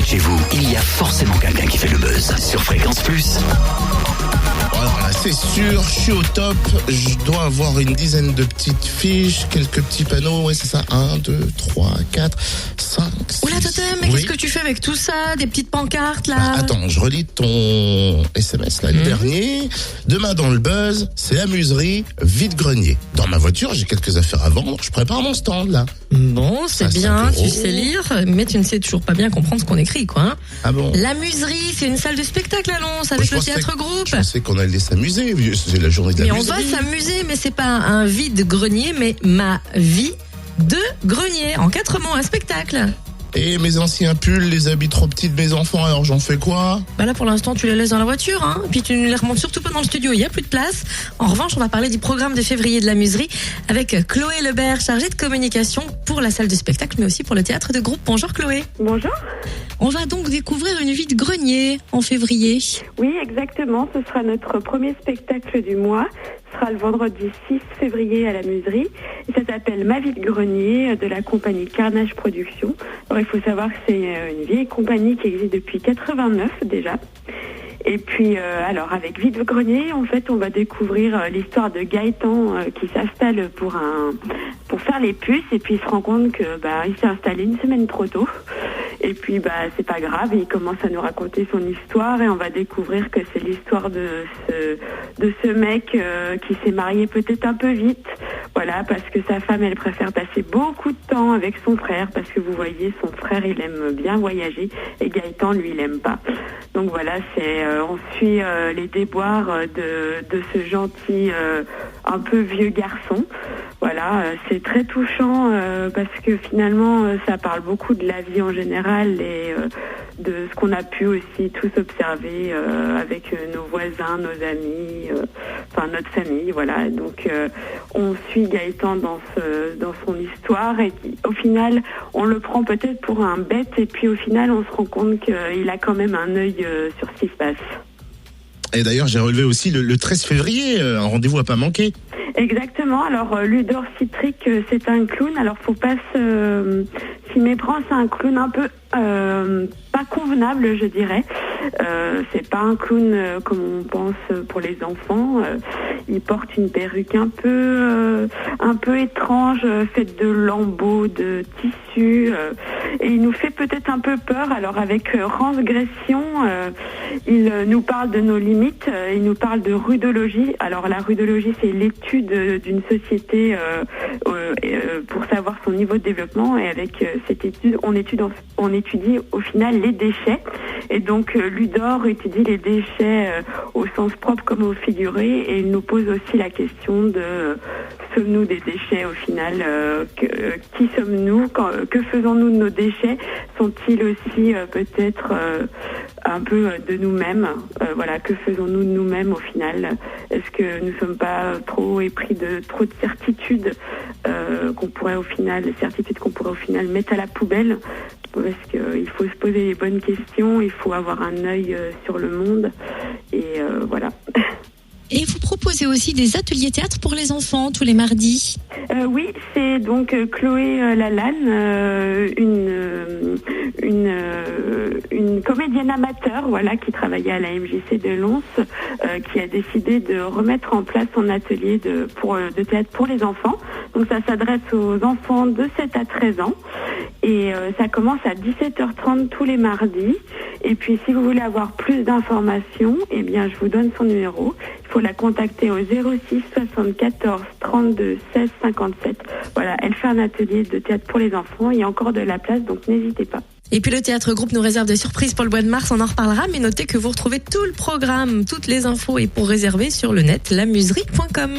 chez vous, il y a forcément quelqu'un qui fait le buzz sur Fréquence Plus. Voilà, c'est sûr, je suis au top. Je dois avoir une dizaine de petites fiches, quelques petits panneaux. Ouais, c'est ça. 1, 2, 3, 4, 5, 6. Oula, Totem, mais qu'est-ce que tu fais avec tout ça? Des petites pancartes, là? Attends, je relis ton SMS, là, le dernier. Demain, dans le buzz, c'est la muserie vide-grenier. Dans ma voiture, j'ai quelques affaires à vendre. Je prépare mon stand, là. Bon, c'est À bien, 5 €. tu sais lire, mais tu ne sais toujours pas bien comprendre ce qu'on écrit, quoi. Hein. Ah bon? La muserie, c'est une salle de spectacle à Lons, Je avec le pensais- théâtre groupe. Je pensais qu'on allait s'amuser. C'est la journée de la Mais on muserie. va s'amuser, mais c'est pas un vide-grenier, mais ma vie de grenier. En 4 mots, un spectacle. Et mes anciens pulls, les habits trop petits de mes enfants, alors j'en fais quoi? Bah là, pour l'instant, tu les laisses dans la voiture, hein. Puis tu ne les remontes surtout pas dans le studio, il n'y a plus de place. En revanche, on va parler du programme de février de la muserie avec Chloé Lebert, chargée de communication pour la salle de spectacle, mais aussi pour le théâtre de groupe. Bonjour Chloé. Bonjour. On va donc découvrir une vie de grenier en février. Oui, exactement. Ce sera notre premier spectacle du mois. Ce sera le vendredi 6 février à la muserie. Et ça s'appelle Ma vie de grenier de la compagnie Carnage Productions. Alors, il faut savoir que c'est une vieille compagnie qui existe depuis 89 déjà. Et puis, alors, avec Vide Grenier, en fait, on va découvrir l'histoire de Gaëtan qui s'installe pour faire les puces. Et puis, il se rend compte que il s'est installé une semaine trop tôt. Et puis, c'est pas grave. Il commence à nous raconter son histoire et on va découvrir que c'est l'histoire de ce mec qui s'est marié peut-être un peu vite. Voilà, parce que sa femme, elle préfère passer beaucoup de temps avec son frère, parce que vous voyez, son frère, il aime bien voyager et Gaëtan, lui, il aime pas. Donc voilà, on suit les déboires de ce gentil, un peu vieux garçon. Voilà, c'est très touchant parce que finalement, ça parle beaucoup de la vie en général et de ce qu'on a pu aussi tous observer avec nos voisins, nos amis, notre famille. Voilà, donc on suit Gaëtan dans son histoire et au final, on le prend peut-être pour un bête et puis au final, on se rend compte qu'il a quand même un œil sur ce qui se passe. Et d'ailleurs, j'ai relevé aussi le 13 février, un rendez-vous à pas manquer. Exactement. Alors, Ludor Citric, c'est un clown. Alors, faut pas s'y méprendre. C'est un clown un peu pas convenable, je dirais. C'est pas un clown comme on pense pour les enfants. Il porte une perruque un peu étrange, faite de lambeaux, de tissu, et il nous fait peut-être un peu peur. Alors avec Transgression, il nous parle de nos limites, il nous parle de rudologie. Alors la rudologie, c'est l'étude d'une société pour savoir son niveau de développement, et avec cette étude, on étudie au final les déchets. Et donc Ludor étudie les déchets au sens propre comme au figuré, et il nous pose aussi la question de sommes-nous des déchets au final, qui sommes-nous, que faisons-nous de nos déchets, sont-ils aussi peut-être un peu de nous-mêmes, voilà, que faisons-nous de nous-mêmes au final, est-ce que nous ne sommes pas trop épris de trop de certitudes qu'on pourrait au final mettre à la poubelle, parce qu'il faut se poser les bonnes questions, il faut avoir un œil sur le monde, et voilà. Et vous proposez aussi des ateliers théâtre pour les enfants tous les mardis. Oui, c'est donc Chloé Lalanne, une comédienne amateur, voilà, qui travaillait à la MJC de Lons, qui a décidé de remettre en place son atelier de théâtre pour les enfants. Donc ça s'adresse aux enfants de 7 à 13 ans. Et ça commence à 17h30 tous les mardis. Et puis si vous voulez avoir plus d'informations, eh bien je vous donne son numéro. Il faut la contacter au 06 74 32 16 57. Voilà, elle fait un atelier de théâtre pour les enfants. Il y a encore de la place, donc n'hésitez pas. Et puis le théâtre groupe nous réserve des surprises pour le mois de mars, on en reparlera, mais notez que vous retrouvez tout le programme, toutes les infos et pour réserver sur le net lamuserie.com.